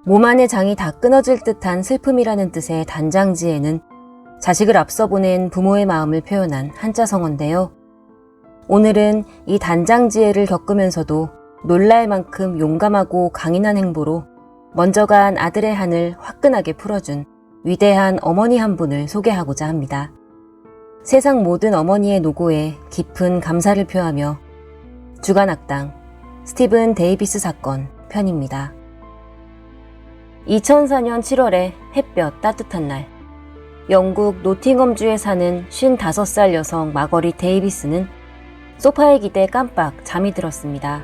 몸 안의 장이 다 끊어질 듯한 슬픔이라는 뜻의 단장지에는 자식을 앞서 보낸 부모의 마음을 표현한 한자성어인데요. 오늘은 이 단장지혜를 겪으면서도 놀랄 만큼 용감하고 강인한 행보로 먼저 간 아들의 한을 화끈하게 풀어준 위대한 어머니 한 분을 소개하고자 합니다. 세상 모든 어머니의 노고에 깊은 감사를 표하며 주간악당 스티븐 데이비스 사건 편입니다. 2004년 7월에 햇볕 따뜻한 날, 영국 노팅엄주에 사는 55살 여성 마거릿 데이비스는 소파에 기대 깜빡 잠이 들었습니다.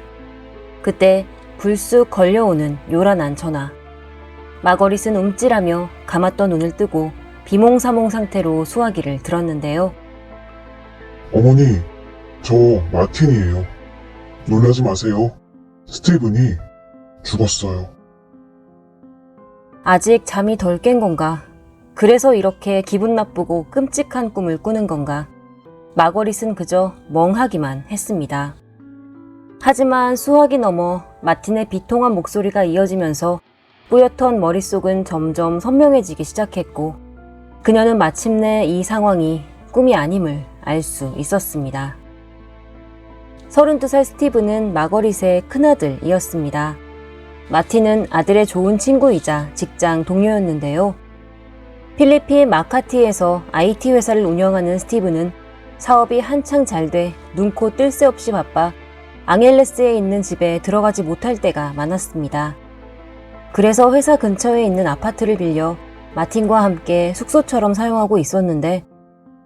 그때 불쑥 걸려오는 요란한 전화. 마거릿은 움찔하며 감았던 눈을 뜨고 비몽사몽 상태로 수화기를 들었는데요. 어머니, 저 마틴이에요. 놀라지 마세요. 스티븐이 죽었어요. 아직 잠이 덜 깬 건가? 그래서 이렇게 기분 나쁘고 끔찍한 꿈을 꾸는 건가? 마거릿은 그저 멍하기만 했습니다. 하지만 수화기 너머 마틴의 비통한 목소리가 이어지면서 뿌옇던 머릿속은 점점 선명해지기 시작했고 그녀는 마침내 이 상황이 꿈이 아님을 알 수 있었습니다. 32살 스티븐은 마거릿의 큰아들이었습니다. 마틴은 아들의 좋은 친구이자 직장 동료였는데요. 필리핀 마카티에서 IT 회사를 운영하는 스티븐은 사업이 한창 잘 돼 눈코 뜰 새 없이 바빠 앙헬레스에 있는 집에 들어가지 못할 때가 많았습니다. 그래서 회사 근처에 있는 아파트를 빌려 마틴과 함께 숙소처럼 사용하고 있었는데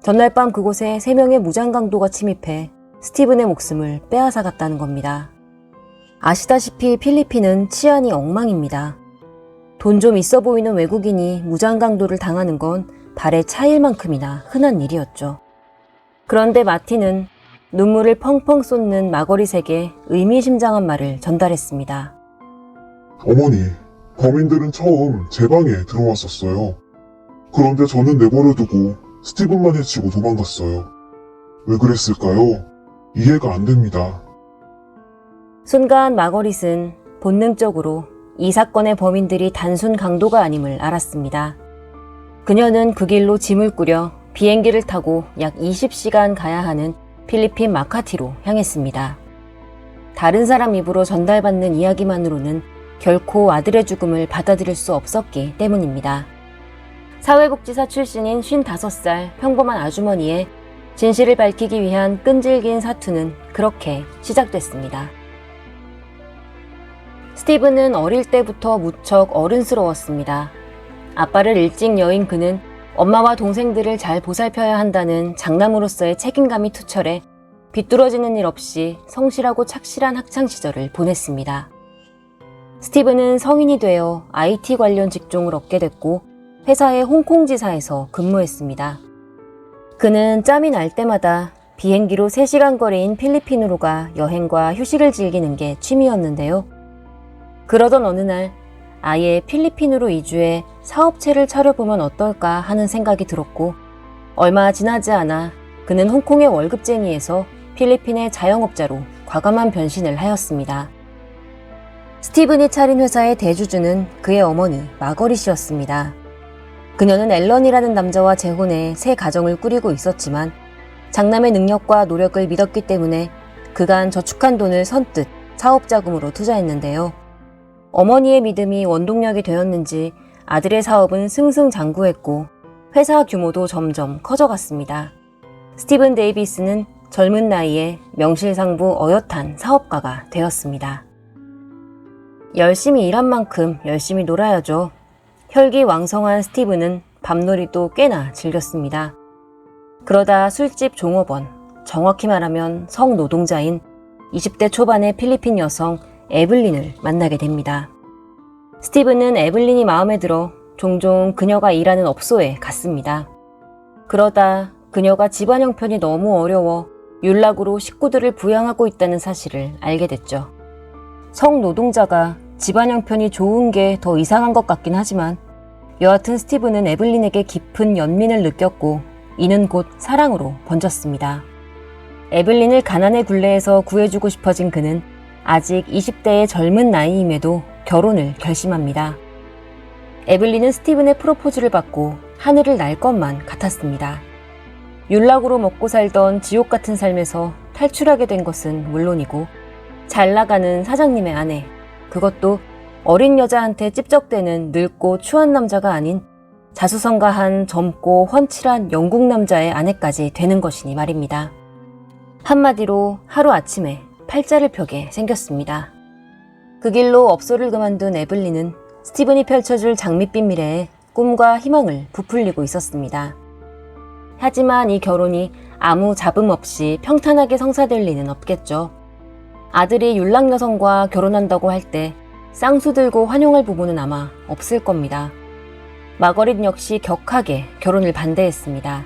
전날 밤 그곳에 3명의 무장강도가 침입해 스티븐의 목숨을 빼앗아갔다는 겁니다. 아시다시피 필리핀은 치안이 엉망입니다. 돈 좀 있어 보이는 외국인이 무장강도를 당하는 건 발의 차일 만큼이나 흔한 일이었죠. 그런데 마틴은 눈물을 펑펑 쏟는 마거릿에게 의미심장한 말을 전달했습니다. 어머니, 범인들은 처음 제 방에 들어왔었어요. 그런데 저는 내버려두고 스티븐만 해치고 도망갔어요. 왜 그랬을까요? 이해가 안 됩니다. 순간 마거릿은 본능적으로 이 사건의 범인들이 단순 강도가 아님을 알았습니다. 그녀는 그 길로 짐을 꾸려 비행기를 타고 약 20시간 가야 하는 필리핀 마카티로 향했습니다. 다른 사람 입으로 전달받는 이야기만으로는 결코 아들의 죽음을 받아들일 수 없었기 때문입니다. 사회복지사 출신인 55살 평범한 아주머니의 진실을 밝히기 위한 끈질긴 사투는 그렇게 시작됐습니다. 스티븐은 어릴 때부터 무척 어른스러웠습니다. 아빠를 일찍 여인 그는 엄마와 동생들을 잘 보살펴야 한다는 장남으로서의 책임감이 투철해 비뚤어지는 일 없이 성실하고 착실한 학창시절을 보냈습니다. 스티븐은 성인이 되어 IT 관련 직종을 얻게 됐고 회사의 홍콩지사에서 근무했습니다. 그는 짬이 날 때마다 비행기로 3시간 거리인 필리핀으로 가 여행과 휴식을 즐기는 게 취미였는데요. 그러던 어느 날 아예 필리핀으로 이주해 사업체를 차려보면 어떨까 하는 생각이 들었고 얼마 지나지 않아 그는 홍콩의 월급쟁이에서 필리핀의 자영업자로 과감한 변신을 하였습니다. 스티븐이 차린 회사의 대주주는 그의 어머니 마거릿이었습니다. 그녀는 앨런이라는 남자와 재혼해 새 가정을 꾸리고 있었지만 장남의 능력과 노력을 믿었기 때문에 그간 저축한 돈을 선뜻 사업자금으로 투자했는데요. 어머니의 믿음이 원동력이 되었는지 아들의 사업은 승승장구했고 회사 규모도 점점 커져갔습니다. 스티븐 데이비스는 젊은 나이에 명실상부 어엿한 사업가가 되었습니다. 열심히 일한 만큼 열심히 놀아야죠. 혈기왕성한 스티븐은 밤놀이도 꽤나 즐겼습니다. 그러다 술집 종업원, 정확히 말하면 성노동자인 20대 초반의 필리핀 여성 에블린을 만나게 됩니다. 스티븐은 에블린이 마음에 들어 종종 그녀가 일하는 업소에 갔습니다. 그러다 그녀가 집안 형편이 너무 어려워 윤락으로 식구들을 부양하고 있다는 사실을 알게 됐죠. 성노동자가 집안 형편이 좋은 게 더 이상한 것 같긴 하지만 여하튼 스티븐은 에블린에게 깊은 연민을 느꼈고 이는 곧 사랑으로 번졌습니다. 에블린을 가난의 굴레에서 구해주고 싶어진 그는 아직 20대의 젊은 나이임에도 결혼을 결심합니다. 에블린은 스티븐의 프로포즈를 받고 하늘을 날 것만 같았습니다. 율락으로 먹고 살던 지옥 같은 삶에서 탈출하게 된 것은 물론이고 잘 나가는 사장님의 아내, 그것도 어린 여자한테 찝적대는 늙고 추한 남자가 아닌 자수성가한 젊고 훤칠한 영국 남자의 아내까지 되는 것이니 말입니다. 한마디로 하루아침에 팔자를 펴게 생겼습니다. 그 길로 업소를 그만둔 에블린은 스티븐이 펼쳐줄 장밋빛 미래에 꿈과 희망을 부풀리고 있었습니다. 하지만 이 결혼이 아무 잡음 없이 평탄하게 성사될 리는 없겠죠. 아들이 율락 여성과 결혼한다고 할 때 쌍수 들고 환영할 부부는 아마 없을 겁니다. 마거릿 역시 격하게 결혼을 반대했습니다.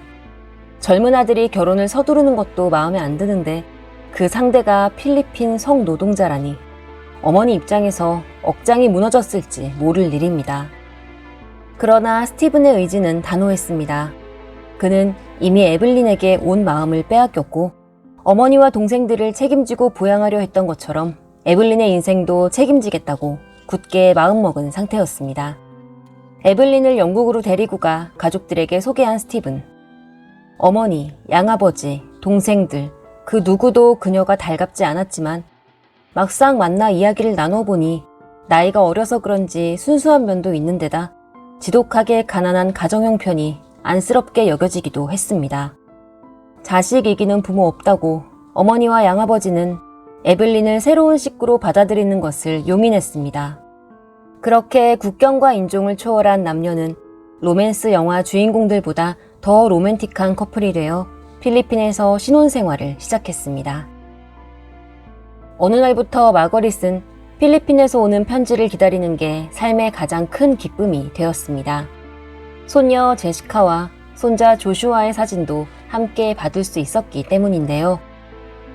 젊은 아들이 결혼을 서두르는 것도 마음에 안 드는데 그 상대가 필리핀 성노동자라니 어머니 입장에서 억장이 무너졌을지 모를 일입니다. 그러나 스티븐의 의지는 단호했습니다. 그는 이미 에블린에게 온 마음을 빼앗겼고 어머니와 동생들을 책임지고 부양하려 했던 것처럼 에블린의 인생도 책임지겠다고 굳게 마음먹은 상태였습니다. 에블린을 영국으로 데리고 가 가족들에게 소개한 스티븐. 어머니, 양아버지, 동생들 그 누구도 그녀가 달갑지 않았지만 막상 만나 이야기를 나눠보니 나이가 어려서 그런지 순수한 면도 있는 데다 지독하게 가난한 가정 형편이 안쓰럽게 여겨지기도 했습니다. 자식 이기는 부모 없다고 어머니와 양아버지는 에블린을 새로운 식구로 받아들이는 것을 용인했습니다. 그렇게 국경과 인종을 초월한 남녀는 로맨스 영화 주인공들보다 더 로맨틱한 커플이 되어 필리핀에서 신혼생활을 시작했습니다. 어느 날부터 마거릿은 필리핀에서 오는 편지를 기다리는 게 삶의 가장 큰 기쁨이 되었습니다. 손녀 제시카와 손자 조슈아의 사진도 함께 받을 수 있었기 때문인데요.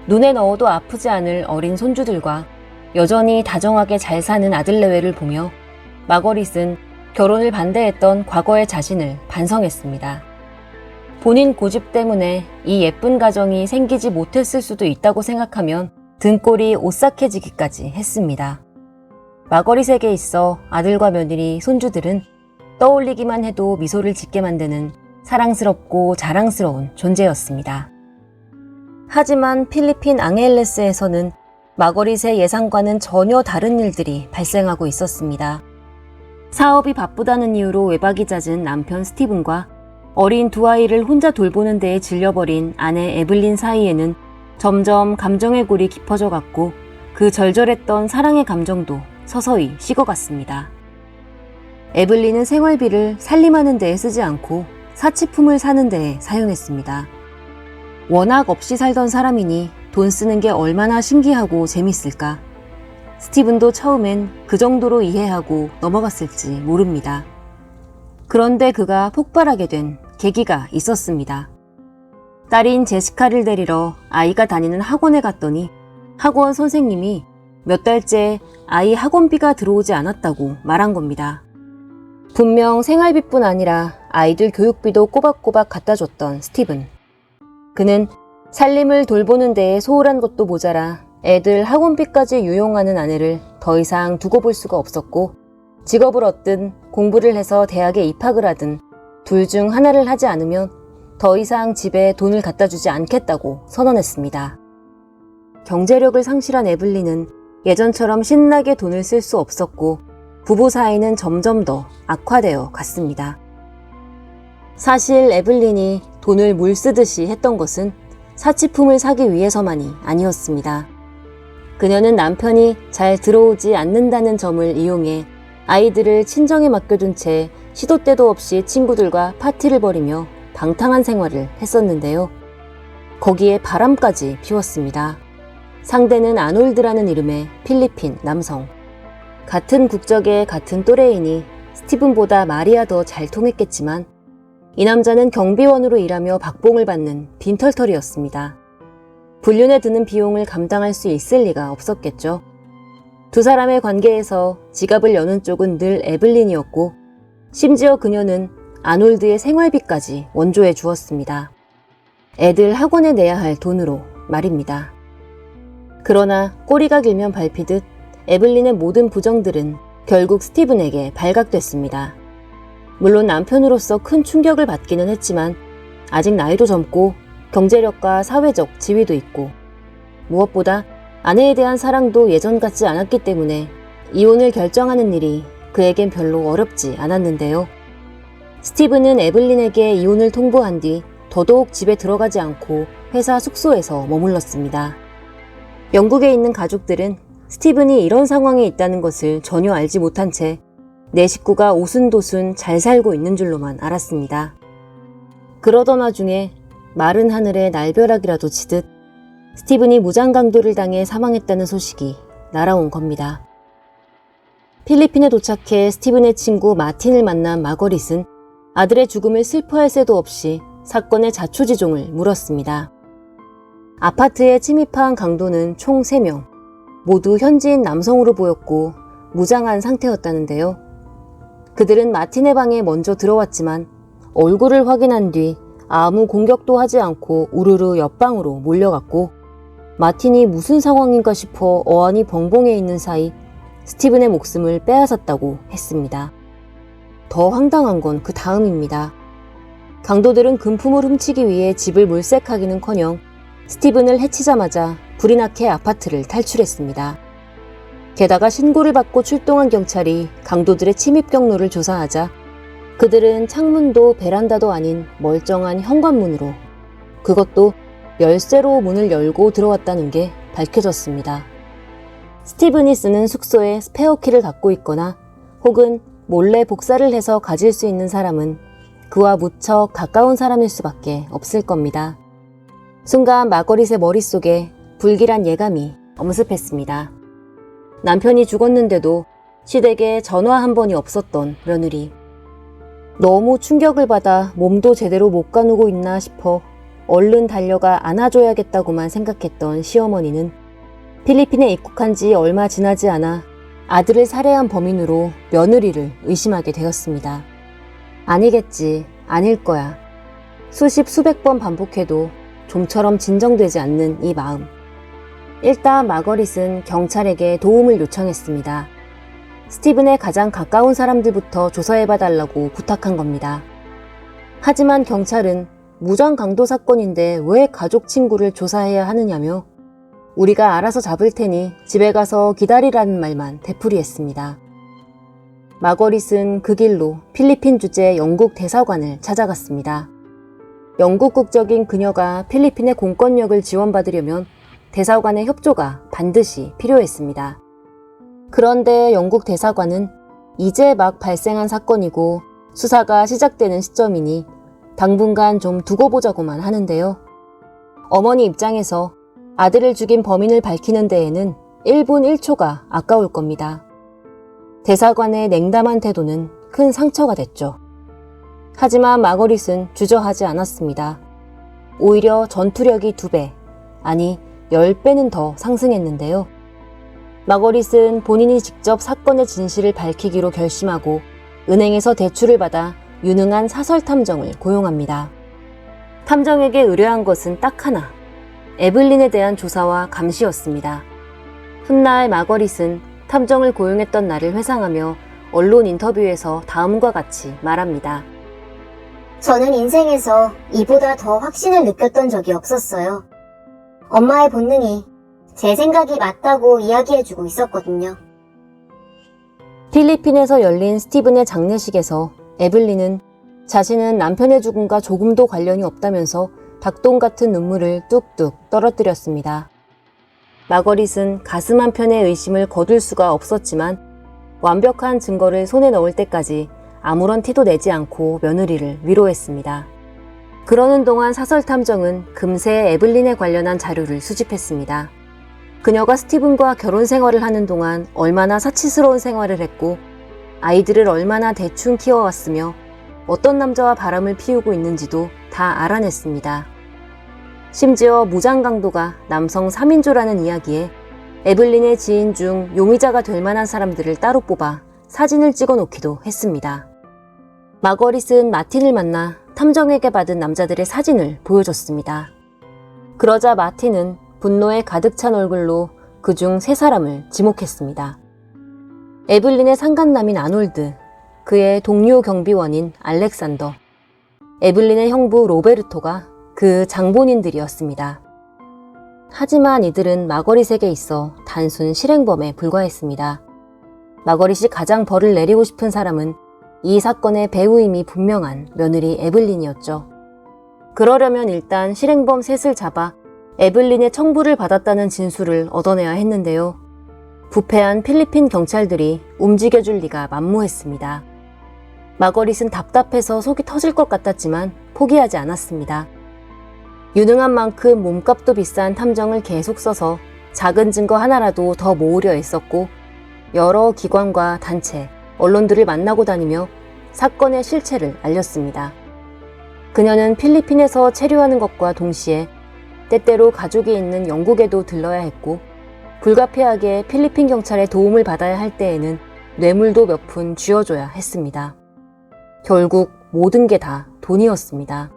눈에 넣어도 아프지 않을 어린 손주들과 여전히 다정하게 잘 사는 아들 내외를 보며 마거릿은 결혼을 반대했던 과거의 자신을 반성했습니다. 본인 고집 때문에 이 예쁜 가정이 생기지 못했을 수도 있다고 생각하면 등골이 오싹해지기까지 했습니다. 마거릿에게 있어 아들과 며느리, 손주들은 떠올리기만 해도 미소를 짓게 만드는 사랑스럽고 자랑스러운 존재였습니다. 하지만 필리핀 앙헬레스에서는 마거릿의 예상과는 전혀 다른 일들이 발생하고 있었습니다. 사업이 바쁘다는 이유로 외박이 잦은 남편 스티븐과 어린 두 아이를 혼자 돌보는 데에 질려버린 아내 에블린 사이에는 점점 감정의 골이 깊어져 갔고 그 절절했던 사랑의 감정도 서서히 식어갔습니다. 에블린은 생활비를 살림하는 데에 쓰지 않고 사치품을 사는 데에 사용했습니다. 워낙 없이 살던 사람이니 돈 쓰는 게 얼마나 신기하고 재밌을까. 스티븐도 처음엔 그 정도로 이해하고 넘어갔을지 모릅니다. 그런데 그가 폭발하게 된 계기가 있었습니다. 딸인 제시카를 데리러 아이가 다니는 학원에 갔더니 학원 선생님이 몇 달째 아이 학원비가 들어오지 않았다고 말한 겁니다. 분명 생활비뿐 아니라 아이들 교육비도 꼬박꼬박 갖다 줬던 스티븐. 그는 살림을 돌보는 데에 소홀한 것도 모자라 애들 학원비까지 유용하는 아내를 더 이상 두고 볼 수가 없었고 직업을 얻든 공부를 해서 대학에 입학을 하든 둘 중 하나를 하지 않으면 더 이상 집에 돈을 갖다 주지 않겠다고 선언했습니다. 경제력을 상실한 에블린은 예전처럼 신나게 돈을 쓸 수 없었고 부부 사이는 점점 더 악화되어 갔습니다. 사실 에블린이 돈을 물 쓰듯이 했던 것은 사치품을 사기 위해서만이 아니었습니다. 그녀는 남편이 잘 들어오지 않는다는 점을 이용해 아이들을 친정에 맡겨둔 채 시도 때도 없이 친구들과 파티를 벌이며 방탕한 생활을 했었는데요. 거기에 바람까지 피웠습니다. 상대는 아놀드라는 이름의 필리핀 남성. 같은 국적의 같은 또래이니 스티븐보다 말이야 더 잘 통했겠지만 이 남자는 경비원으로 일하며 박봉을 받는 빈털털이었습니다. 불륜에 드는 비용을 감당할 수 있을 리가 없었겠죠. 두 사람의 관계에서 지갑을 여는 쪽은 늘 에블린이었고 심지어 그녀는 아놀드의 생활비까지 원조해 주었습니다. 애들 학원에 내야 할 돈으로 말입니다. 그러나 꼬리가 길면 밟히듯 에블린의 모든 부정들은 결국 스티븐에게 발각됐습니다. 물론 남편으로서 큰 충격을 받기는 했지만 아직 나이도 젊고 경제력과 사회적 지위도 있고 무엇보다 아내에 대한 사랑도 예전 같지 않았기 때문에 이혼을 결정하는 일이 그에겐 별로 어렵지 않았는데요. 스티븐은 에블린에게 이혼을 통보한 뒤 더더욱 집에 들어가지 않고 회사 숙소에서 머물렀습니다. 영국에 있는 가족들은 스티븐이 이런 상황에 있다는 것을 전혀 알지 못한 채 내 식구가 오순도순 잘 살고 있는 줄로만 알았습니다. 그러던 와중에 마른 하늘에 날벼락이라도 치듯 스티븐이 무장강도를 당해 사망했다는 소식이 날아온 겁니다. 필리핀에 도착해 스티븐의 친구 마틴을 만난 마거릿은 아들의 죽음을 슬퍼할 새도 없이 사건의 자초지종을 물었습니다. 아파트에 침입한 강도는 총 3명, 모두 현지인 남성으로 보였고 무장한 상태였다는데요. 그들은 마틴의 방에 먼저 들어왔지만 얼굴을 확인한 뒤 아무 공격도 하지 않고 우르르 옆방으로 몰려갔고 마틴이 무슨 상황인가 싶어 어안이 벙벙해 있는 사이 스티븐의 목숨을 빼앗았다고 했습니다. 더 황당한 건 그 다음입니다. 강도들은 금품을 훔치기 위해 집을 물색하기는커녕 스티븐을 해치자마자 불이 나게 아파트를 탈출했습니다. 게다가 신고를 받고 출동한 경찰이 강도들의 침입 경로를 조사하자 그들은 창문도 베란다도 아닌 멀쩡한 현관문으로, 그것도 열쇠로 문을 열고 들어왔다는 게 밝혀졌습니다. 스티븐이 쓰는 숙소에 스페어키를 갖고 있거나 혹은 몰래 복사를 해서 가질 수 있는 사람은 그와 무척 가까운 사람일 수밖에 없을 겁니다. 순간 마거릿의 머릿속에 불길한 예감이 엄습했습니다. 남편이 죽었는데도 시댁에 전화 한 번이 없었던 며느리. 너무 충격을 받아 몸도 제대로 못 가누고 있나 싶어 얼른 달려가 안아줘야겠다고만 생각했던 시어머니는 필리핀에 입국한 지 얼마 지나지 않아 아들을 살해한 범인으로 며느리를 의심하게 되었습니다. 아니겠지, 아닐 거야. 수백 번 반복해도 좀처럼 진정되지 않는 이 마음. 일단 마거릿은 경찰에게 도움을 요청했습니다. 스티븐의 가장 가까운 사람들부터 조사해봐달라고 부탁한 겁니다. 하지만 경찰은 무장강도 사건인데 왜 가족 친구를 조사해야 하느냐며 우리가 알아서 잡을 테니 집에 가서 기다리라는 말만 되풀이했습니다. 마거릿은 그 길로 필리핀 주재 영국 대사관을 찾아갔습니다. 영국 국적인 그녀가 필리핀의 공권력을 지원받으려면 대사관의 협조가 반드시 필요했습니다. 그런데 영국 대사관은 이제 막 발생한 사건이고 수사가 시작되는 시점이니 당분간 좀 두고 보자고만 하는데요. 어머니 입장에서 아들을 죽인 범인을 밝히는 데에는 1분 1초가 아까울 겁니다. 대사관의 냉담한 태도는 큰 상처가 됐죠. 하지만 마거릿은 주저하지 않았습니다. 오히려 전투력이 2배, 아니 10배는 더 상승했는데요. 마거릿은 본인이 직접 사건의 진실을 밝히기로 결심하고 은행에서 대출을 받아 유능한 사설 탐정을 고용합니다. 탐정에게 의뢰한 것은 딱 하나, 에블린에 대한 조사와 감시였습니다. 훗날 마거릿은 탐정을 고용했던 날을 회상하며 언론 인터뷰에서 다음과 같이 말합니다. 저는 인생에서 이보다 더 확신을 느꼈던 적이 없었어요. 엄마의 본능이 제 생각이 맞다고 이야기해주고 있었거든요. 필리핀에서 열린 스티븐의 장례식에서 에블린은 자신은 남편의 죽음과 조금도 관련이 없다면서 닭똥 같은 눈물을 뚝뚝 떨어뜨렸습니다. 마거릿은 가슴 한편의 의심을 거둘 수가 없었지만 완벽한 증거를 손에 넣을 때까지 아무런 티도 내지 않고 며느리를 위로했습니다. 그러는 동안 사설탐정은 금세 에블린에 관련한 자료를 수집했습니다. 그녀가 스티븐과 결혼 생활을 하는 동안 얼마나 사치스러운 생활을 했고 아이들을 얼마나 대충 키워왔으며 어떤 남자와 바람을 피우고 있는지도 다 알아냈습니다. 심지어 무장강도가 남성 3인조라는 이야기에 에블린의 지인 중 용의자가 될 만한 사람들을 따로 뽑아 사진을 찍어 놓기도 했습니다. 마거릿은 마틴을 만나 탐정에게 받은 남자들의 사진을 보여줬습니다. 그러자 마틴은 분노에 가득 찬 얼굴로 그중 3사람을 지목했습니다. 에블린의 상간남인 아놀드, 그의 동료 경비원인 알렉산더, 에블린의 형부 로베르토가 그 장본인들이었습니다. 하지만 이들은 마거릿에게 있어 단순 실행범에 불과했습니다. 마거릿이 가장 벌을 내리고 싶은 사람은 이 사건의 배후임이 분명한 며느리 에블린이었죠. 그러려면 일단 실행범 셋을 잡아 에블린의 청부를 받았다는 진술을 얻어내야 했는데요. 부패한 필리핀 경찰들이 움직여줄 리가 만무했습니다. 마거릿은 답답해서 속이 터질 것 같았지만 포기하지 않았습니다. 유능한 만큼 몸값도 비싼 탐정을 계속 써서 작은 증거 하나라도 더 모으려 애썼고 여러 기관과 단체, 언론들을 만나고 다니며 사건의 실체를 알렸습니다. 그녀는 필리핀에서 체류하는 것과 동시에 때때로 가족이 있는 영국에도 들러야 했고 불가피하게 필리핀 경찰의 도움을 받아야 할 때에는 뇌물도 몇 푼 쥐어줘야 했습니다. 결국 모든 게 다 돈이었습니다.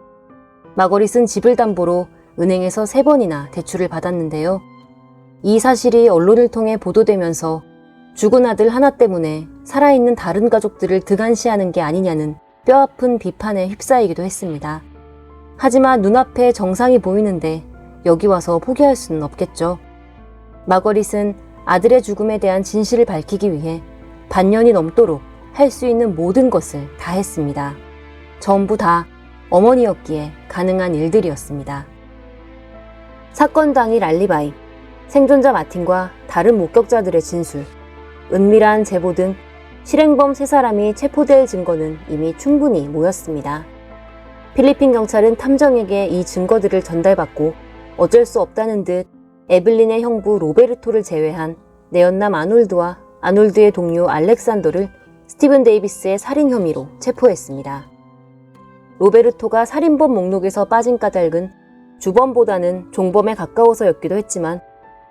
마거릿은 집을 담보로 은행에서 3번이나 대출을 받았는데요. 이 사실이 언론을 통해 보도되면서 죽은 아들 하나 때문에 살아있는 다른 가족들을 등한시하는 게 아니냐는 뼈아픈 비판에 휩싸이기도 했습니다. 하지만 눈앞에 정상이 보이는데 여기 와서 포기할 수는 없겠죠. 마거릿은 아들의 죽음에 대한 진실을 밝히기 위해 반년이 넘도록 할 수 있는 모든 것을 다 했습니다. 전부 다 어머니였기에 가능한 일들이었습니다. 사건 당일 알리바이, 생존자 마틴과 다른 목격자들의 진술, 은밀한 제보 등 실행범 3사람이 체포될 증거는 이미 충분히 모였습니다. 필리핀 경찰은 탐정에게 이 증거들을 전달받고 어쩔 수 없다는 듯 에블린의 형부 로베르토를 제외한 내연남 아놀드와 아놀드의 동료 알렉산더를 스티븐 데이비스의 살인 혐의로 체포했습니다. 로베르토가 살인범 목록에서 빠진 까닭은 주범보다는 종범에 가까워서였기도 했지만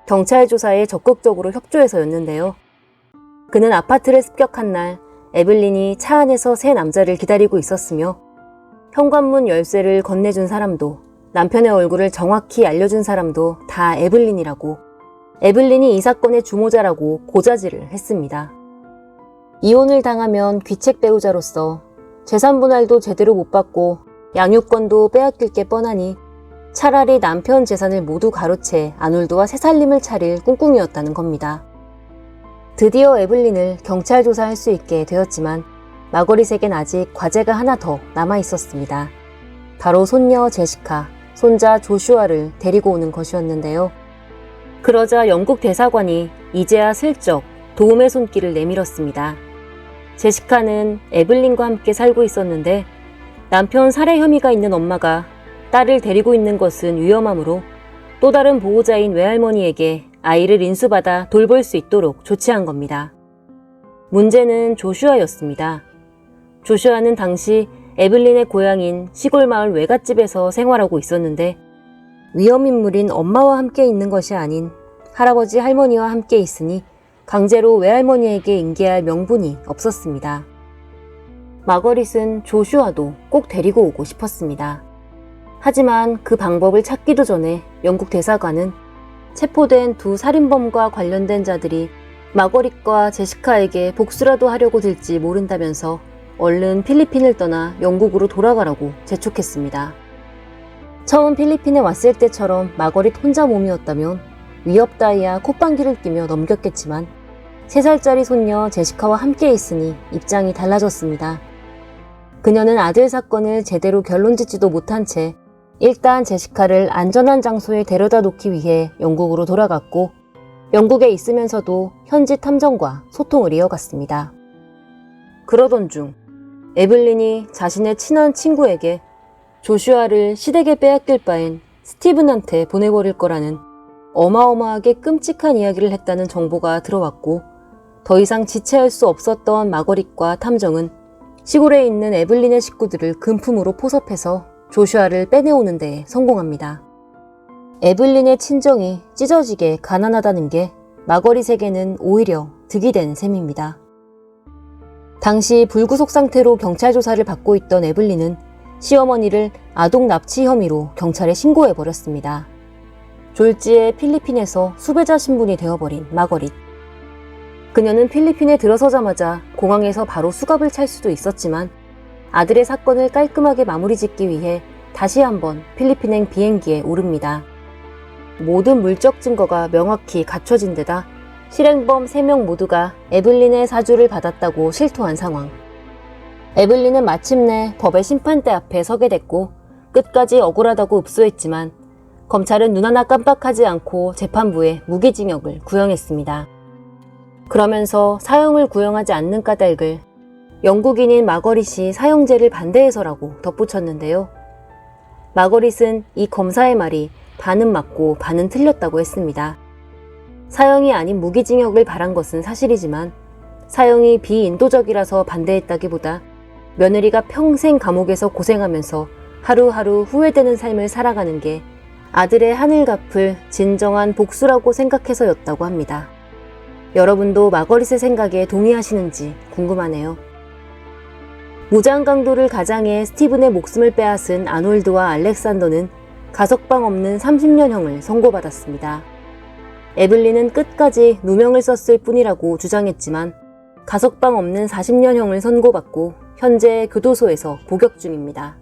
경찰 조사에 적극적으로 협조해서였는데요. 그는 아파트를 습격한 날 에블린이 차 안에서 3 남자를 기다리고 있었으며 현관문 열쇠를 건네준 사람도 남편의 얼굴을 정확히 알려준 사람도 다 에블린이라고, 에블린이 이 사건의 주모자라고 고자질을 했습니다. 이혼을 당하면 귀책 배우자로서 재산 분할도 제대로 못 받고 양육권도 빼앗길 게 뻔하니 차라리 남편 재산을 모두 가로채 아놀드와 새살림을 차릴 꿍꿍이었다는 겁니다. 드디어 에블린을 경찰 조사할 수 있게 되었지만 마거릿에겐 아직 과제가 하나 더 남아 있었습니다. 바로 손녀 제시카, 손자 조슈아를 데리고 오는 것이었는데요. 그러자 영국 대사관이 이제야 슬쩍 도움의 손길을 내밀었습니다. 제시카는 에블린과 함께 살고 있었는데 남편 살해 혐의가 있는 엄마가 딸을 데리고 있는 것은 위험하므로 또 다른 보호자인 외할머니에게 아이를 인수받아 돌볼 수 있도록 조치한 겁니다. 문제는 조슈아였습니다. 조슈아는 당시 에블린의 고향인 시골 마을 외갓집에서 생활하고 있었는데 위험인물인 엄마와 함께 있는 것이 아닌 할아버지 할머니와 함께 있으니 강제로 외할머니에게 인계할 명분이 없었습니다. 마거릿은 조슈아도 꼭 데리고 오고 싶었습니다. 하지만 그 방법을 찾기도 전에 영국 대사관은 체포된 2 살인범과 관련된 자들이 마거릿과 제시카에게 복수라도 하려고 들지 모른다면서 얼른 필리핀을 떠나 영국으로 돌아가라고 재촉했습니다. 처음 필리핀에 왔을 때처럼 마거릿 혼자 몸이었다면 위협 따위야 콧방귀를 뀌며 넘겼겠지만 3살짜리 손녀 제시카와 함께 있으니 입장이 달라졌습니다. 그녀는 아들 사건을 제대로 결론짓지도 못한 채 일단 제시카를 안전한 장소에 데려다 놓기 위해 영국으로 돌아갔고 영국에 있으면서도 현지 탐정과 소통을 이어갔습니다. 그러던 중 에블린이 자신의 친한 친구에게 조슈아를 시댁에 빼앗길 바엔 스티븐한테 보내버릴 거라는 어마어마하게 끔찍한 이야기를 했다는 정보가 들어왔고 더 이상 지체할 수 없었던 마거릿과 탐정은 시골에 있는 에블린의 식구들을 금품으로 포섭해서 조슈아를 빼내오는 데 성공합니다. 에블린의 친정이 찢어지게 가난하다는 게 마거릿에게는 오히려 득이 된 셈입니다. 당시 불구속 상태로 경찰 조사를 받고 있던 에블린은 시어머니를 아동 납치 혐의로 경찰에 신고해버렸습니다. 졸지에 필리핀에서 수배자 신분이 되어버린 마거릿. 그녀는 필리핀에 들어서자마자 공항에서 바로 수갑을 찰 수도 있었지만 아들의 사건을 깔끔하게 마무리 짓기 위해 다시 한번 필리핀행 비행기에 오릅니다. 모든 물적 증거가 명확히 갖춰진 데다 실행범 3명 모두가 에블린의 사주를 받았다고 실토한 상황. 에블린은 마침내 법의 심판대 앞에 서게 됐고 끝까지 억울하다고 읍소했지만 검찰은 눈 하나 깜빡하지 않고 재판부에 무기징역을 구형했습니다. 그러면서 사형을 구형하지 않는 까닭을 영국인인 마거릿이 사형제를 반대해서라고 덧붙였는데요. 마거릿은 이 검사의 말이 반은 맞고 반은 틀렸다고 했습니다. 사형이 아닌 무기징역을 바란 것은 사실이지만 사형이 비인도적이라서 반대했다기보다 며느리가 평생 감옥에서 고생하면서 하루하루 후회되는 삶을 살아가는 게 아들의 하늘 갚을 진정한 복수라고 생각해서였다고 합니다. 여러분도 마거릿의 생각에 동의하시는지 궁금하네요. 무장 강도를 가장해 스티븐의 목숨을 빼앗은 아놀드와 알렉산더는 가석방 없는 30년형을 선고받았습니다. 에블린은 끝까지 누명을 썼을 뿐이라고 주장했지만 가석방 없는 40년형을 선고받고 현재 교도소에서 복역 중입니다.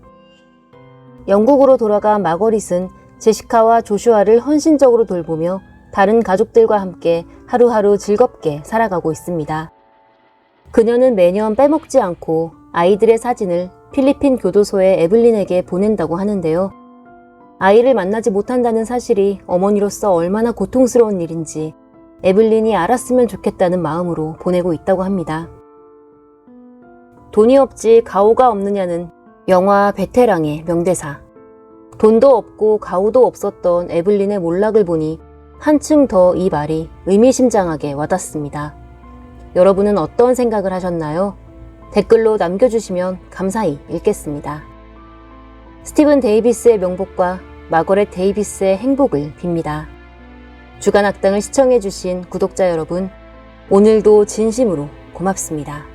영국으로 돌아간 마거릿은 제시카와 조슈아를 헌신적으로 돌보며 다른 가족들과 함께 하루하루 즐겁게 살아가고 있습니다. 그녀는 매년 빼먹지 않고 아이들의 사진을 필리핀 교도소의 에블린에게 보낸다고 하는데요. 아이를 만나지 못한다는 사실이 어머니로서 얼마나 고통스러운 일인지 에블린이 알았으면 좋겠다는 마음으로 보내고 있다고 합니다. 돈이 없지 가오가 없느냐는 영화 베테랑의 명대사. 돈도 없고 가오도 없었던 에블린의 몰락을 보니 한층 더 이 말이 의미심장하게 와닿습니다. 여러분은 어떤 생각을 하셨나요? 댓글로 남겨주시면 감사히 읽겠습니다. 스티븐 데이비스의 명복과 마거렛 데이비스의 행복을 빕니다. 주간 악당을 시청해주신 구독자 여러분, 오늘도 진심으로 고맙습니다.